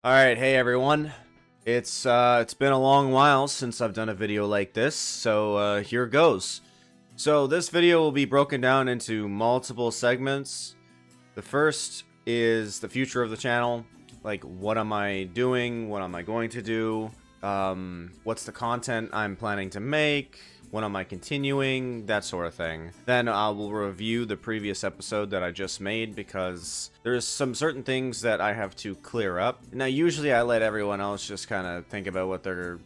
Alright, hey everyone. It's been a long while since I've done a video like this, so here goes. So this video will be broken down into multiple segments. The first is the future of the channel, like what am I doing, what am I going to do, what's the content I'm planning to make, when am I continuing, that sort of thing. Then I will review the previous episode that I just made because there's some certain things that I have to clear up. Now usually I let everyone else just kind of think about what they're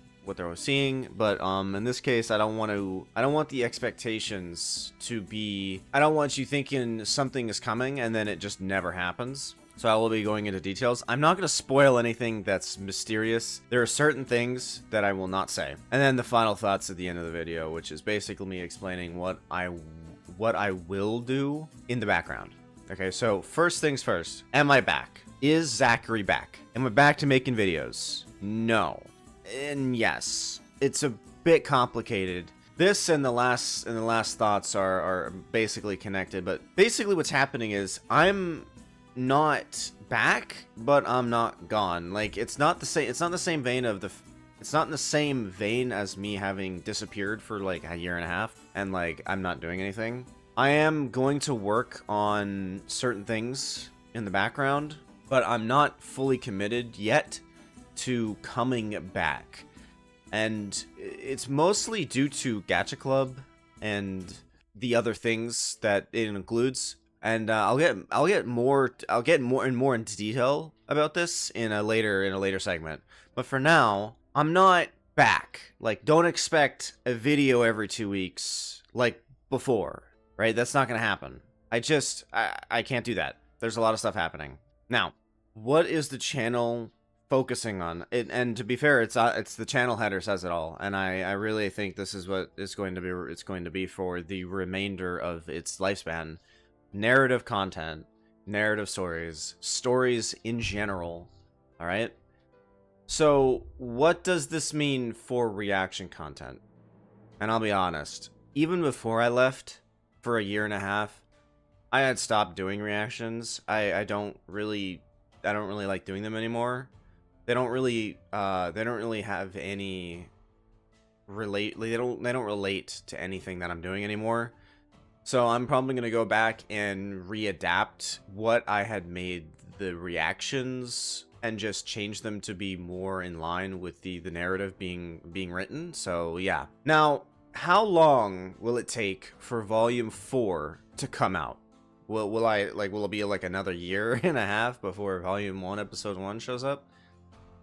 seeing, but in this case I don't want the expectations to be, I don't want you thinking something is coming and then it just never happens. So I will be going into details. I'm not going to spoil anything that's mysterious. There are certain things that I will not say. And then the final thoughts at the end of the video, which is basically me explaining what I will do in the background. Okay, so first things first. Am I back? Is Zachary back? Am I back to making videos? No. And yes. It's a bit complicated. This and the last thoughts are basically connected, but basically what's happening is I'm not back, but I'm not gone. Like, it's not the same, it's not in the same vein as me having disappeared for like a year and a half and like I'm not doing anything. I am going to work on certain things in the background, but I'm not fully committed yet to coming back. And it's mostly due to Gacha Club and the other things that it includes. And I'll get more into detail about this in a later segment. But for now, I'm not back. Like, don't expect a video every 2 weeks like before, right? That's not gonna happen. I can't do that. There's a lot of stuff happening. Now, what is the channel focusing on? And to be fair, it's the channel header says it all. And I really think this is what it's going to be for the remainder of its lifespan. Narrative content, narrative stories in general. All right. So what does this mean for reaction content? And I'll be honest, even before I left for a year and a half, I had stopped doing reactions. I don't really like doing them anymore. They don't really have any they don't relate to anything that I'm doing anymore. So I'm probably going to go back and readapt what I had made the reactions and just change them to be more in line with the narrative being written. So yeah. Now, how long will it take for volume 4 to come out? Will it be like another year and a half before volume 1 episode 1 shows up?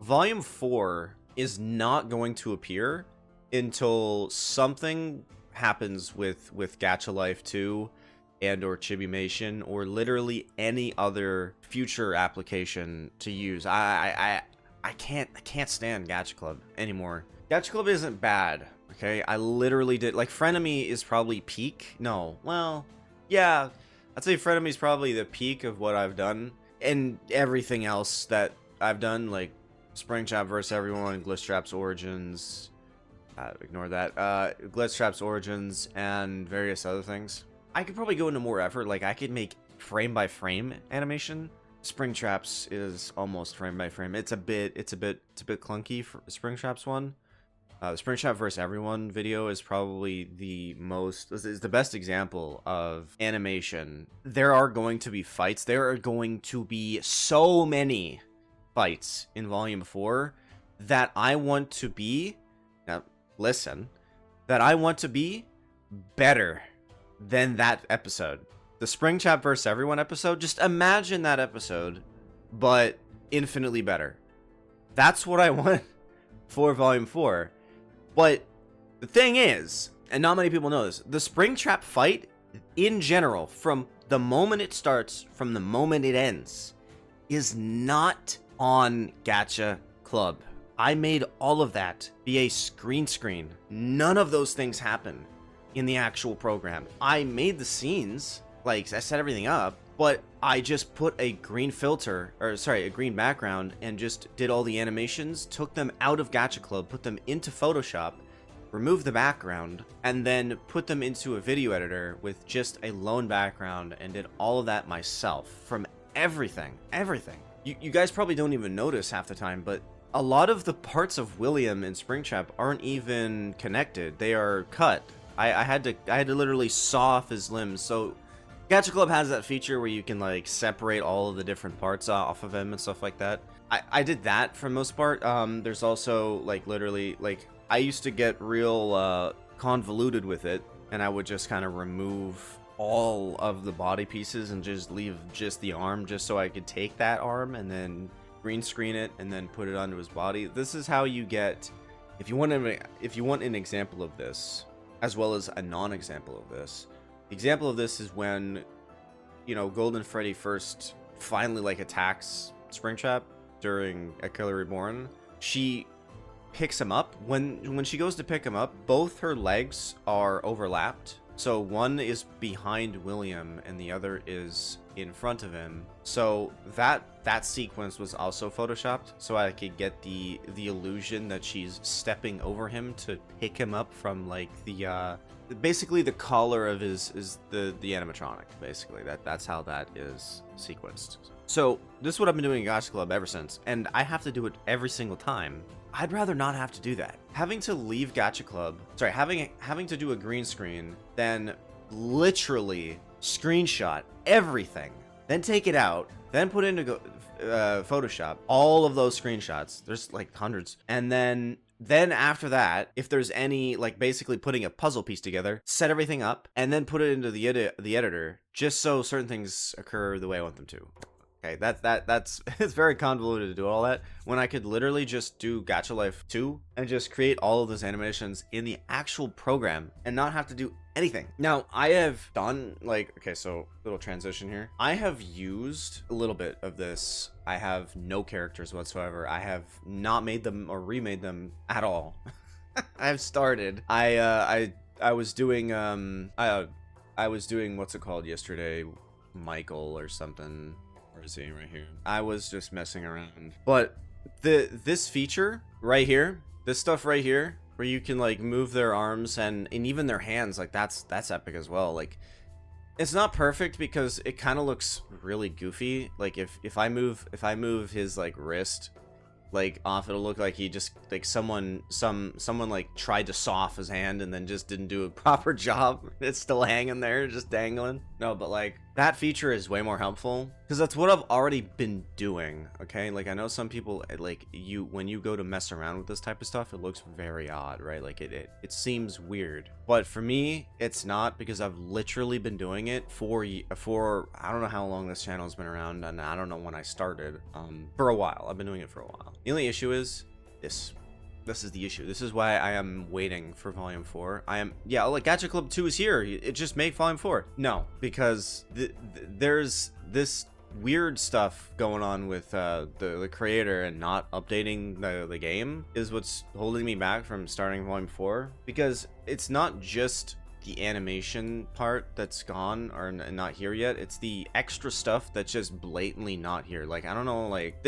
Volume 4 is not going to appear until something happens with Gacha Life 2 and or Chibimation or literally any other future application to use. I can't stand Gacha Club anymore. Gacha Club isn't bad, okay? I literally did, like, Frenemy is probably peak. No, well, yeah, I'd say Frenemy is probably the peak of what I've done, and everything else that I've done, like Spring Trap vs. Everyone, Glitch Trap's Origins, ignore that. Glitch Trap's Origins and various other things. I could probably go into more effort. Like, I could make frame by frame animation. Spring Traps is almost frame by frame. It's a bit clunky for Spring Traps one. The Spring Trap vs. Everyone video is probably is the best example of animation. There are going to be fights. There are going to be so many fights in volume 4 that I want to be, now listen, that I want to be better than that episode. The Spring Trap vs. Everyone episode, just imagine that episode, but infinitely better. That's what I want for volume 4. But the thing is, and not many people know this, the Spring Trap fight in general, from the moment it starts, from the moment it ends, is not on Gacha Club. I made all of that be a screen. None of those things happen in the actual program. I made the scenes, like I set everything up, but I just put a green filter, or sorry, a green background, and just did all the animations, took them out of Gacha Club, put them into Photoshop, removed the background, and then put them into a video editor with just a lone background and did all of that myself from everything. you guys probably don't even notice half the time, but a lot of the parts of William in Springtrap aren't even connected. They are cut. I had to literally saw off his limbs. So Gacha Club has that feature where you can like separate all of the different parts off of him and stuff like that. I did that for the most part. There's also like literally like I used to get real convoluted with it, and I would just kind of remove all of the body pieces and just leave just the arm, just so I could take that arm and then green screen it and then put it onto his body. This is how you get, if you want an example of this, as well as a non-example of this. The example of this is when, you know, Golden Freddy first finally like attacks Springtrap during A Killer Reborn. She picks him up. When she goes to pick him up, both her legs are overlapped. So one is behind William and the other is in front of him. So that sequence was also photoshopped, so I could get the illusion that she's stepping over him to pick him up from like the basically the collar of his is the animatronic. Basically that's how that is sequenced. So this is what I've been doing in Gacha Club ever since, and I have to do it every single time. I'd rather not have to do that. Having to leave Gacha Club, sorry, having to do a green screen, then literally screenshot everything, then take it out, then put into Photoshop all of those screenshots. There's like hundreds, and then after that, if there's any like basically putting a puzzle piece together, set everything up, and then put it into the editor, just so certain things occur the way I want them to. Okay, that's it's very convoluted to do all that when I could literally just do Gacha Life 2 and just create all of those animations in the actual program and not have to do anything. Now, I have done like, okay, so little transition here. I have used a little bit of this. I have no characters whatsoever. I have not made them or remade them at all. I've started. I was doing I was doing what's it called yesterday, Michael or something. Where is he? Right here. I was just messing around. But this feature right here, this stuff right here, where you can like move their arms and even their hands, like that's epic as well. Like it's not perfect because it kind of looks really goofy. Like if I move his like wrist like off, it'll look like he just like someone like tried to saw off his hand and then just didn't do a proper job. It's still hanging there, just dangling. No, but like that feature is way more helpful because that's what I've already been doing. Okay, like I know some people like when you go to mess around with this type of stuff, it looks very odd, right? Like it seems weird, but for me it's not, because I've literally been doing it for I don't know how long this channel has been around, and I don't know when I started. For a while. I've been doing it for a while. The only issue is this is the issue. This is why I am waiting for Volume 4. Yeah, like Gacha Club 2 is here. It just make Volume 4. No, because there's this weird stuff going on with the creator and not updating the game is what's holding me back from starting Volume 4. Because it's not just the animation part that's gone or not here yet, it's the extra stuff that's just blatantly not here. Like I don't know, like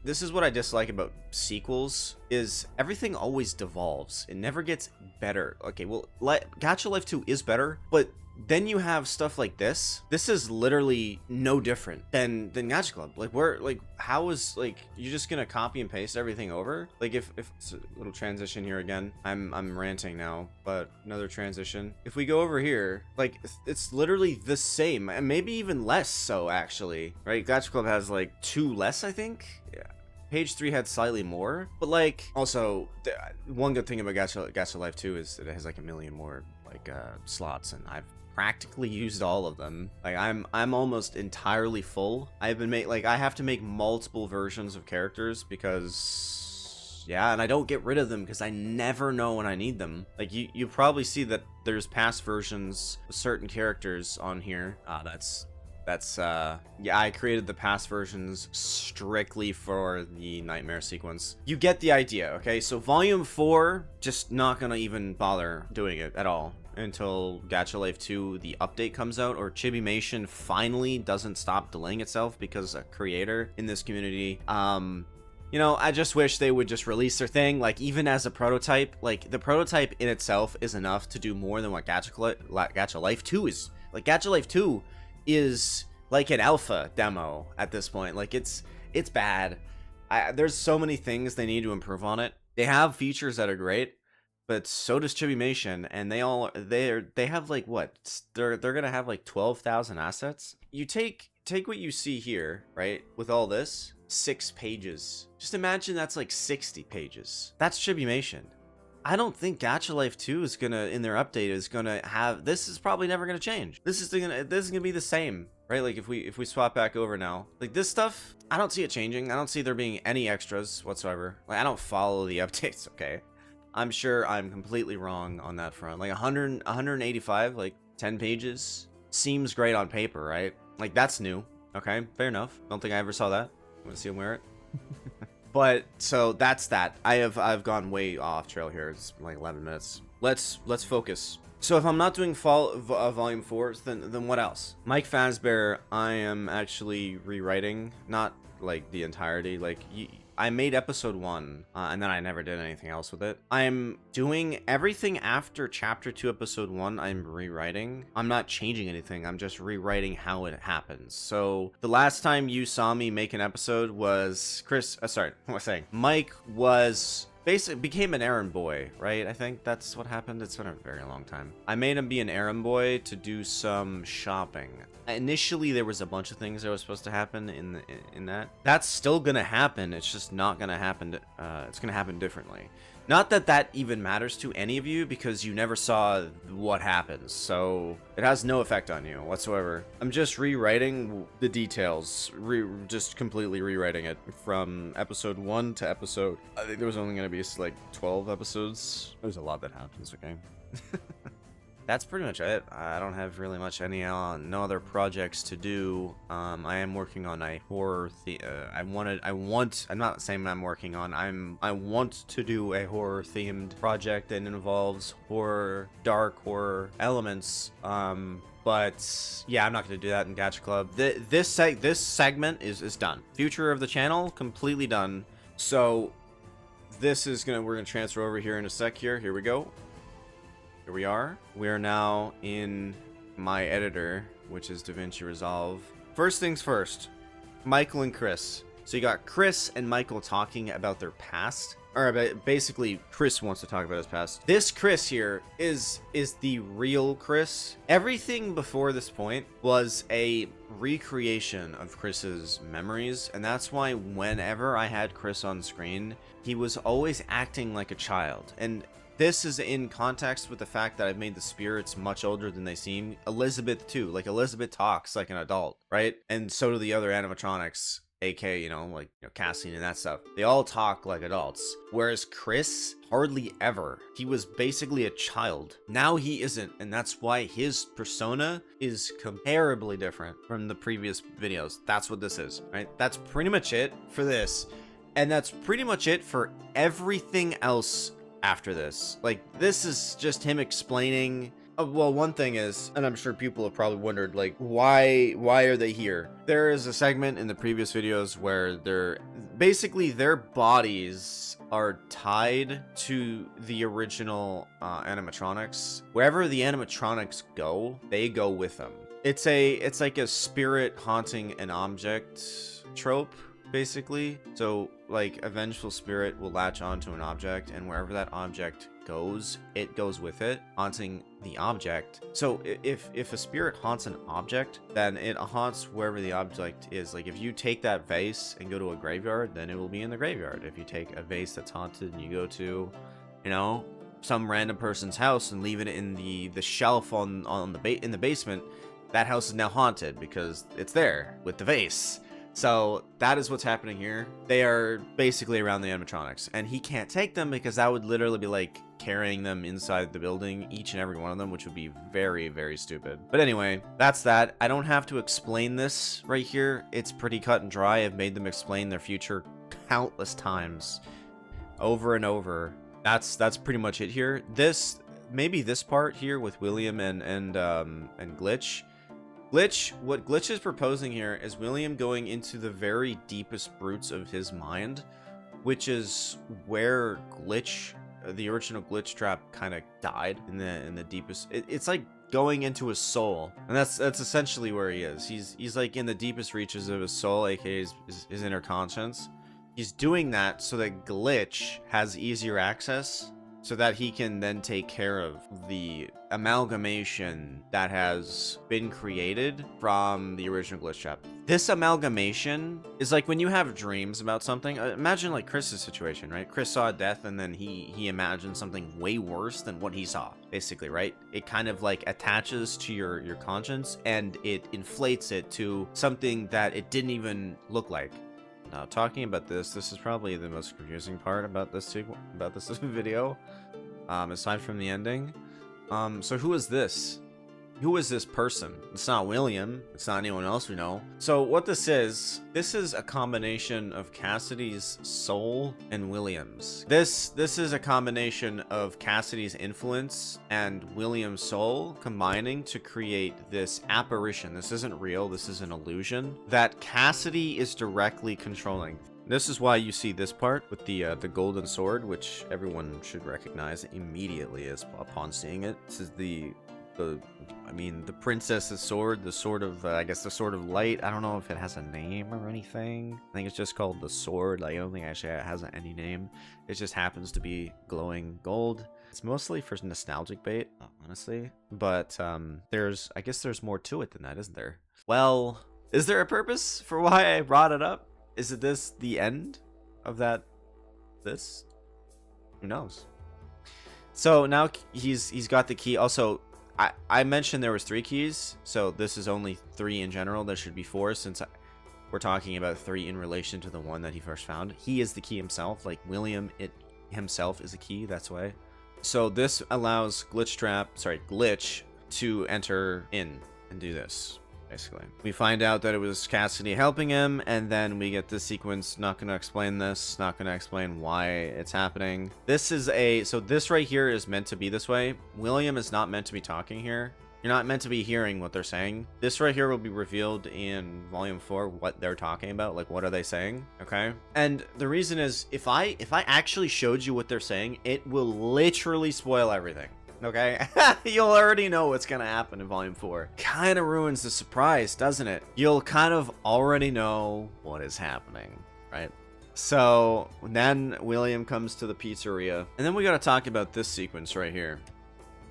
this is what I dislike about sequels, is everything always devolves. It never gets better. Okay, well, Gacha Life 2 is better, but then you have stuff like this. This is literally no different than Gacha Club. Like how is like you're just gonna copy and paste everything over? Like if it's a little transition here again. I'm ranting now, but another transition. If we go over here, like it's literally the same, and maybe even less so actually. Right? Gacha Club has like 2 less, I think. Yeah. Page 3 had slightly more, but like also one good thing about Gacha Life 2 is that it has like a million more like slots, and I've practically used all of them. Like I'm almost entirely full. I have to make multiple versions of characters because yeah, and I don't get rid of them because I never know when I need them. Like you probably see that there's past versions of certain characters on here. Yeah, I created the past versions strictly for the nightmare sequence. You get the idea, okay? So Volume 4, just not gonna even bother doing it at all until Gacha Life 2, the update comes out, or Chibimation finally doesn't stop delaying itself because a creator in this community, you know, I just wish they would just release their thing, like, even as a prototype. Like, the prototype in itself is enough to do more than what Gacha Life 2 is. Like, Gacha Life 2 is like an alpha demo at this point. Like, it's It's bad. There's so many things they need to improve on it. They have features that are great, but so does Chibimation, and they have like what? They're gonna have like 12,000 assets. You take what you see here, right? With all this, 6 pages. Just imagine that's like 60 pages. That's Chibimation. I don't think Gacha Life 2 is gonna, in their update, is gonna have, this is probably never gonna change. This is gonna be the same, right? Like if we swap back over now, like this stuff, I don't see it changing. I don't see there being any extras whatsoever. Like I don't follow the updates, okay? I'm sure I'm completely wrong on that front. Like 185, like 10 pages seems great on paper, right? Like that's new. Okay, fair enough. Don't think I ever saw that. I'm gonna see him wear it. But so that's that. I've gone way off trail here. It's like 11 minutes. Let's focus. So if I'm not doing volume 4, then what else? Mike Fazbear, I am actually rewriting, not like the entirety. Like I made episode 1, and then I never did anything else with it. I'm doing everything after chapter 2, episode 1. I'm rewriting. I'm not changing anything. I'm just rewriting how it happens. So the last time you saw me make an episode was Mike was basically became an errand boy, right? I think that's what happened. It's been a very long time. I made him be an errand boy to do some shopping. Initially, there was a bunch of things that was supposed to happen in that. That's still gonna happen. It's just not gonna happen. It's gonna happen differently. Not that that even matters to any of you because you never saw what happens, so it has no effect on you whatsoever. I'm just rewriting the details, just completely rewriting it from episode 1 to episode. I think there was only gonna be like 12 episodes. There's a lot that happens, okay? That's pretty much it. I don't have really much no other projects to do. I am working on a horror I'm not saying I'm working on. I want to do a horror themed project that involves dark horror elements. But yeah, I'm not going to do that in Gacha Club. This segment is done. Future of the channel completely done. So we're gonna transfer over here in a sec. Here we go. Here we are. We are now in my editor, which is DaVinci Resolve. First things first, Michael and Chris. So you got Chris and Michael talking about their past, or basically Chris wants to talk about his past. This Chris here is the real Chris. Everything before this point was a recreation of Chris's memories, and that's why whenever I had Chris on screen, he was always acting like a child. And this is in context with the fact that I've made the spirits much older than they seem. Elizabeth too, like Elizabeth talks like an adult, right? And so do the other animatronics, aka, Cassian and that stuff. They all talk like adults. Whereas Chris, hardly ever. He was basically a child. Now he isn't, and that's why his persona is comparably different from the previous videos. That's what this is, right? That's pretty much it for this. And that's pretty much it for everything else after this. Like, this is just him explaining. Well, one thing is, and I'm sure people have probably wondered, like, why are they here? There is a segment in the previous videos where their bodies are tied to the original animatronics. Wherever the animatronics go, they go with them. It's like a spirit haunting an object trope, basically. So like a vengeful spirit will latch onto an object, and wherever that object goes, it goes with it, haunting the object. So if a spirit haunts an object, then it haunts wherever the object is. Like if you take that vase and go to a graveyard, then it will be in the graveyard. If you take a vase that's haunted and you go to, some random person's house and leave it in the shelf in the basement, that house is now haunted because it's there with the vase. So that is what's happening here. They are basically around the animatronics, and he can't take them because that would literally be like carrying them inside the building, each and every one of them, which would be very, very stupid. But anyway, that's that. I don't have to explain this right here. It's pretty cut and dry. I've made them explain their future countless times, over and over. That's pretty much it here. Maybe this part here with William and Glitch. What Glitch is proposing here is William going into the very deepest roots of his mind, which is where the original Glitch trap kind of died in the deepest. It's like going into his soul, and that's essentially where he is. He's like in the deepest reaches of his soul, aka his inner conscience. He's doing that so that Glitch has easier access, so that he can then take care of the amalgamation that has been created from the original Glitch Trap. This amalgamation is like when you have dreams about something. Imagine like Chris's situation, right? Chris saw death and then he imagined something way worse than what he saw, basically, right? It kind of like attaches to your conscience and it inflates it to something that it didn't even look like. Now, talking about this is probably the most confusing part about this video, aside from the ending. So who is this? Who is this person? It's not William. It's not anyone else we know. So what this is a combination of Cassidy's soul and William's. This is a combination of Cassidy's influence and William's soul combining to create this apparition. This isn't real. This is an illusion that Cassidy is directly controlling. This is why you see this part with the golden sword, which everyone should recognize immediately upon seeing it. This is the princess's sword, the sword of, I guess the sword of light. I don't know if it has a name or anything. I think it's just called the sword. Like, I don't think actually it has any name. It just happens to be glowing gold. It's mostly for nostalgic bait, honestly. But I guess there's more to it than that, isn't there? Well, is there a purpose for why I brought it up? Is it this the end of that? This? Who knows? So now he's got the key. Also, I mentioned there was 3 keys, so this is only 3 in general. There should be 4 since we're talking about 3 in relation to the one that he first found. He is the key himself, like William himself is a key, that's why. So this allows Glitch to enter in and do this. Basically, we find out that it was Cassidy helping him, and then we get this sequence. Not going to explain this, not going to explain why it's happening. This right here is meant to be this way. William is not meant to be talking here. You're not meant to be hearing what they're saying. This right here will be revealed in volume 4, what they're talking about, like what are they saying, okay? And the reason is, if I actually showed you what they're saying, it will literally spoil everything. Okay, you'll already know what's gonna happen in volume 4. Kind of ruins the surprise, doesn't it? You'll kind of already know what is happening, right? So then William comes to the pizzeria, and then we gotta talk about this sequence right here.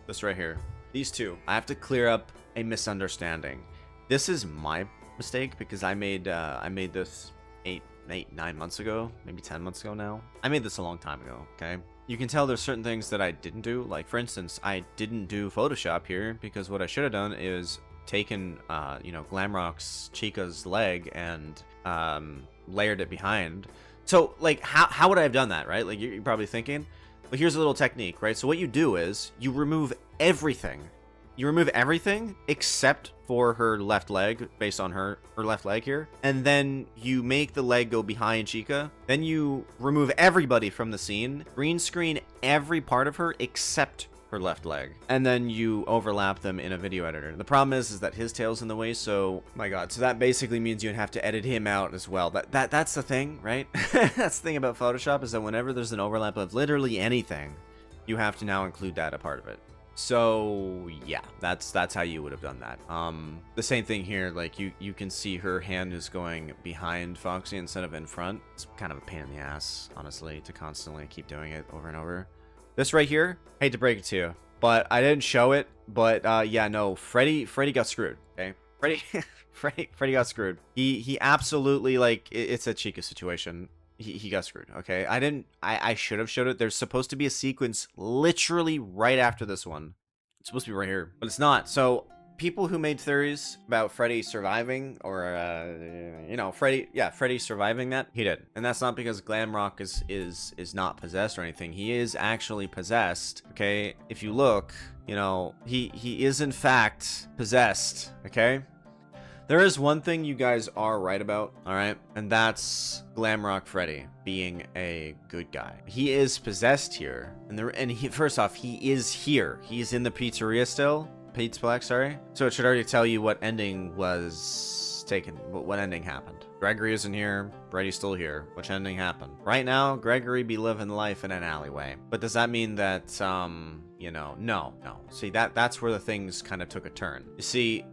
This right here. These two. I have to clear up a misunderstanding. This is my mistake because I made this 9 months ago, maybe 10 months ago now. I made this a long time ago, okay? You can tell there's certain things that I didn't do. Like, for instance, I didn't do Photoshop here because what I should have done is taken, Glamrock's Chica's leg and layered it behind. So, like, how would I have done that, right? Like, you're probably thinking. But here's a little technique, right? So what you do is you remove everything. You remove everything except for her left leg, based on her left leg here. And then you make the leg go behind Chica. Then you remove everybody from the scene. Green screen every part of her except her left leg. And then you overlap them in a video editor. The problem is that his tail's in the way, so my god. So that basically means you'd have to edit him out as well. That's the thing, right? That's the thing about Photoshop, is that whenever there's an overlap of literally anything, you have to now include that a part of it. So yeah, that's how you would have done that. The same thing here, like you can see her hand is going behind Foxy instead of in front. It's kind of a pain in the ass, honestly, to constantly keep doing it over and over. This right here, hate to break it to you, but I didn't show it. But yeah, no, Freddy got screwed. Okay, Freddy got screwed. He absolutely, like, it's a Chica situation. He got screwed, okay? I should have showed it. There's supposed to be a sequence literally right after this one. It's supposed to be right here, but it's not. So people who made theories about Freddy surviving, or Freddy surviving that, he did. And that's not because Glamrock is not possessed or anything. He is actually possessed, okay? If you look, he is in fact possessed, okay? There is one thing you guys are right about, all right? And that's Glamrock Freddy being a good guy. He is possessed here. First off, he is here. He's in the pizzeria still. Pete's Black, sorry. So it should already tell you what ending was taken, what ending happened. Gregory isn't here. Freddy's still here. Which ending happened? Right now, Gregory be living life in an alleyway. But does that mean that you know, no. See, that's where the things kind of took a turn. You see,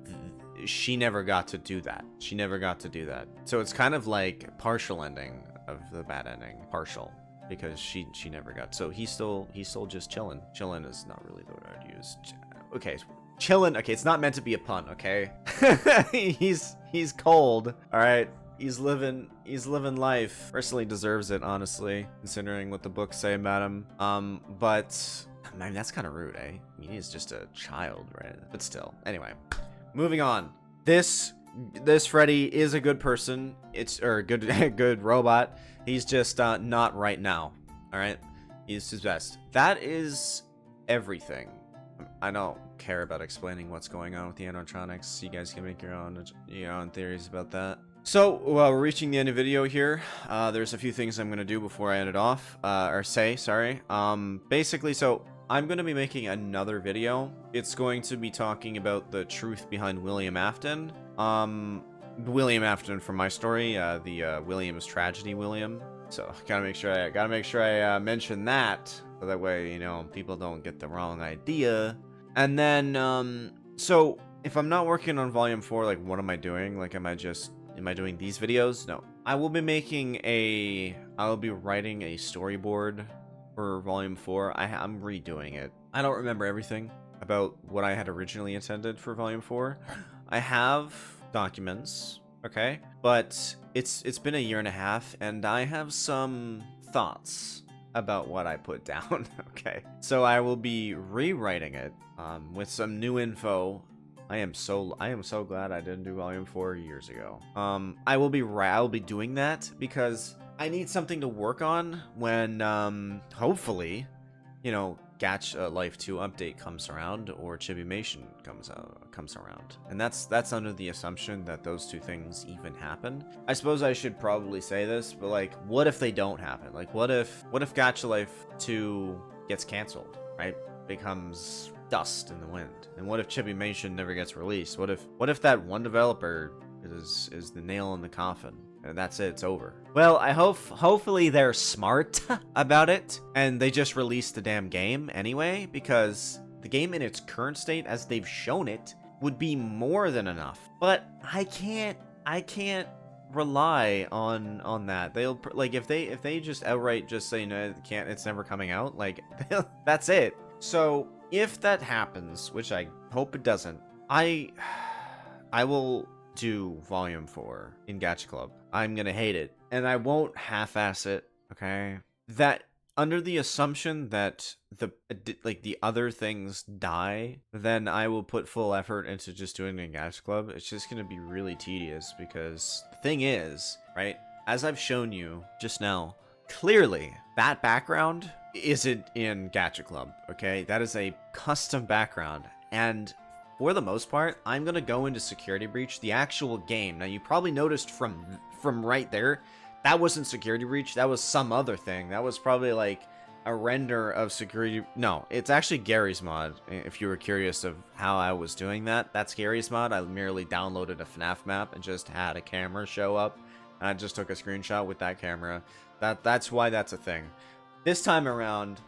she never got to do that. She never got to do that. So it's kind of like partial ending of the bad ending. Partial. Because she never got. So he's still just chilling. Chilling is not really the word I'd use. Okay, chilling. Okay, it's not meant to be a pun, okay? he's cold. All right. He's living life. Personally deserves it, honestly, considering what the books say about him. But I mean, that's kind of rude, eh? I mean, he's just a child, right? But still. Anyway, moving on. This Freddy is a good person. It's good robot. He's just not right now. All right, he's his best. That is everything. I don't care about explaining what's going on with the animatronics. You guys can make your own theories about that. So, well, we're reaching the end of the video here. There's a few things I'm gonna do before I end it off, sorry. Basically, so I'm gonna be making another video. It's going to be talking about the truth behind William Afton. William Afton from my story, the William's tragedy William. So gotta make sure I mention that, so that way, you know, people don't get the wrong idea. And then so if I'm not working on volume 4, like, what am I doing? Like, am I doing these videos? No, I will be writing a storyboard for volume 4. I'm redoing it. I don't remember everything about what I had originally intended for volume 4. I have documents, okay, but it's been a year and a half, and I have some thoughts about what I put down. Okay, so I will be rewriting it with some new info. I am so glad I didn't do volume 4 years ago. I will be doing that because I need something to work on when hopefully, you know, Gacha Life 2 update comes around, or Chibimation comes around. And that's under the assumption that those two things even happen. I suppose I should probably say this, but like, what if they don't happen? Like, what if Gacha Life 2 gets canceled, right? Becomes dust in the wind. And what if Chibimation never gets released? What if that one developer is the nail in the coffin? And that's it, it's over. Well, hopefully they're smart about it, and they just release the damn game anyway, because the game in its current state, as they've shown it, would be more than enough. But I can't rely on that. They'll, like, if they just outright just say no, it can't, it's never coming out, like, that's it. So if that happens, which I hope it doesn't, I will do volume 4 in Gacha Club. I'm gonna hate it, and I won't half-ass it, okay? That, under the assumption that the other things die, then I will put full effort into just doing it in Gacha Club. It's just gonna be really tedious, because the thing is, right, as I've shown you just now, clearly that background isn't in Gacha Club, okay? That is a custom background, and for the most part, I'm going to go into Security Breach, the actual game. Now, you probably noticed from right there, that wasn't Security Breach, that was some other thing. That was probably like a render of Security... No, it's actually Gary's mod, if you were curious of how I was doing that. That's Gary's mod. I merely downloaded a FNAF map and just had a camera show up, and I just took a screenshot with that camera. That's why that's a thing. This time around,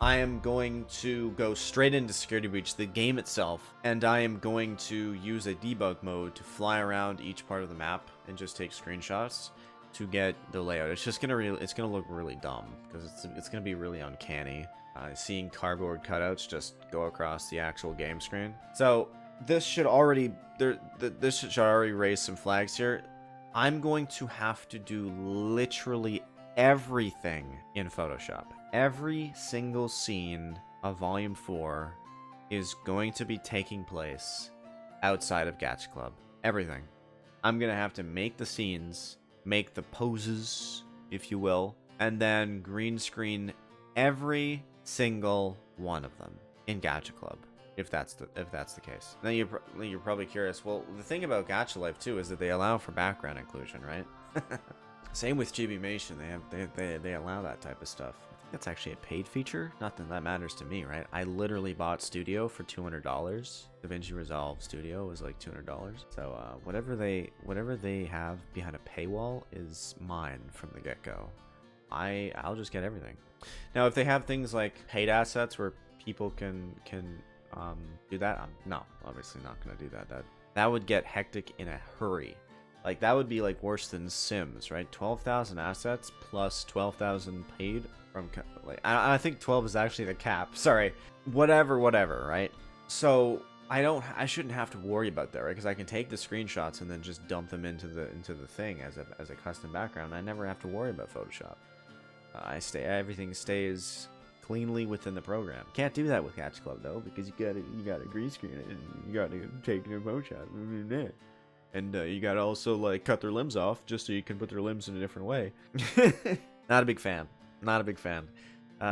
I am going to go straight into Security Breach, the game itself, and I am going to use a debug mode to fly around each part of the map and just take screenshots to get the layout. It's just gonna look really dumb, because it's gonna be really uncanny seeing cardboard cutouts just go across the actual game screen. So this should already raise some flags here. I'm going to have to do literally everything in Photoshop. Every single scene of Volume 4 is going to be taking place outside of Gacha Club. Everything. I'm going to have to make the scenes, make the poses, if you will, and then green screen every single one of them in Gacha Club, if that's the case. Now you're probably curious, well, the thing about Gacha Life too is that they allow for background inclusion, right? Same with Chibimation, they allow that type of stuff. I think that's actually a paid feature. Not that matters to me, right? I literally bought Studio for $200. DaVinci Resolve Studio was like $200. So whatever they have behind a paywall is mine from the get-go. I'll just get everything. Now, if they have things like paid assets where people can do that. I'm no, obviously not gonna do that. That would get hectic in a hurry. Like that would be like worse than Sims, right? 12,000 assets plus 12,000 paid from like I think 12 is actually the cap. Sorry, whatever, right? So I shouldn't have to worry about that, right? Because I can take the screenshots and then just dump them into the thing as a custom background. I never have to worry about Photoshop. Everything stays cleanly within the program. Can't do that with Gacha Club though, because you gotta green screen it and you gotta take a Photoshop. And you gotta also like cut their limbs off just so you can put their limbs in a different way. Not a big fan. Not a big fan.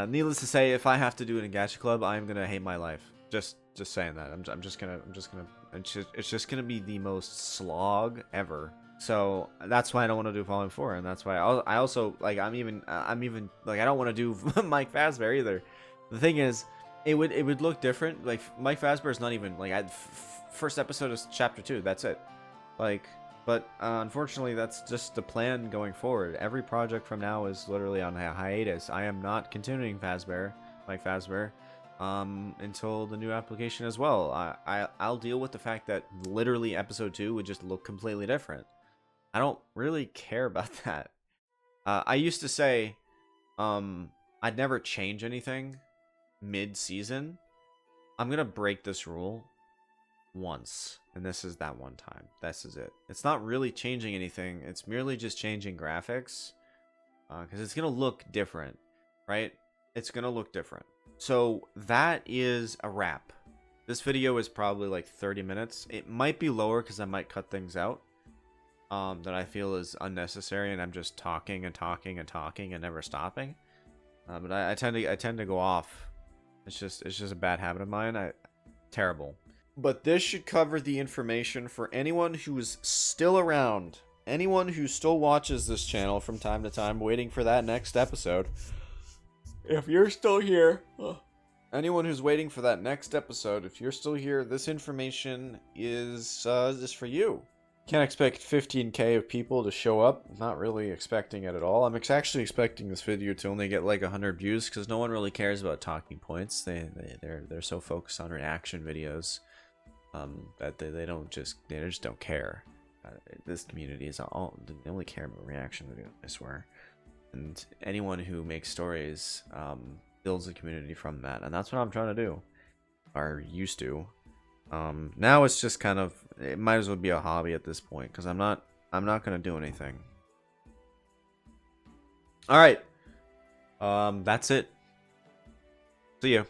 Needless to say, if I have to do it in Gacha Club, I'm gonna hate my life. Just saying that. It's just gonna be the most slog ever. So that's why I don't want to do Volume 4, and that's why I also like I'm even like I don't want to do Mike Fazbear either. The thing is, it would look different. Like Mike Fazbear is not even like first episode is chapter 2. That's it. Like, but unfortunately, that's just the plan going forward. Every project from now is literally on a hiatus. I am not continuing Mike Fazbear, until the new application as well. I'll deal with the fact that literally episode 2 would just look completely different. I don't really care about that. I used to say, I'd never change anything mid-season. I'm gonna break this rule once, and this is that one time. This is it. It's not really changing anything. It's merely just changing graphics, because it's gonna look different, right? It's gonna look different. So that is a wrap. This video is probably like 30 minutes. It might be lower because I might cut things out that I feel is unnecessary, and I'm just talking and talking and talking and never stopping. But I tend to go off. It's just a bad habit of mine. Terrible. But this should cover the information for anyone who is still around. Anyone who still watches this channel from time to time, waiting for that next episode. If you're still here, anyone who's waiting for that next episode, if you're still here, this information is for you. Can't expect 15k of people to show up. Not really expecting it at all. I'm actually expecting this video to only get like 100 views because no one really cares about talking points. They're so focused on reaction videos that they just don't care. This community is all they only care about reaction videos, I swear. And anyone who makes stories builds a community from that, and that's what I'm trying to do, or used to. Now it's just kind of, it might as well be a hobby at this point because I'm not gonna do anything. All right, that's it. See ya.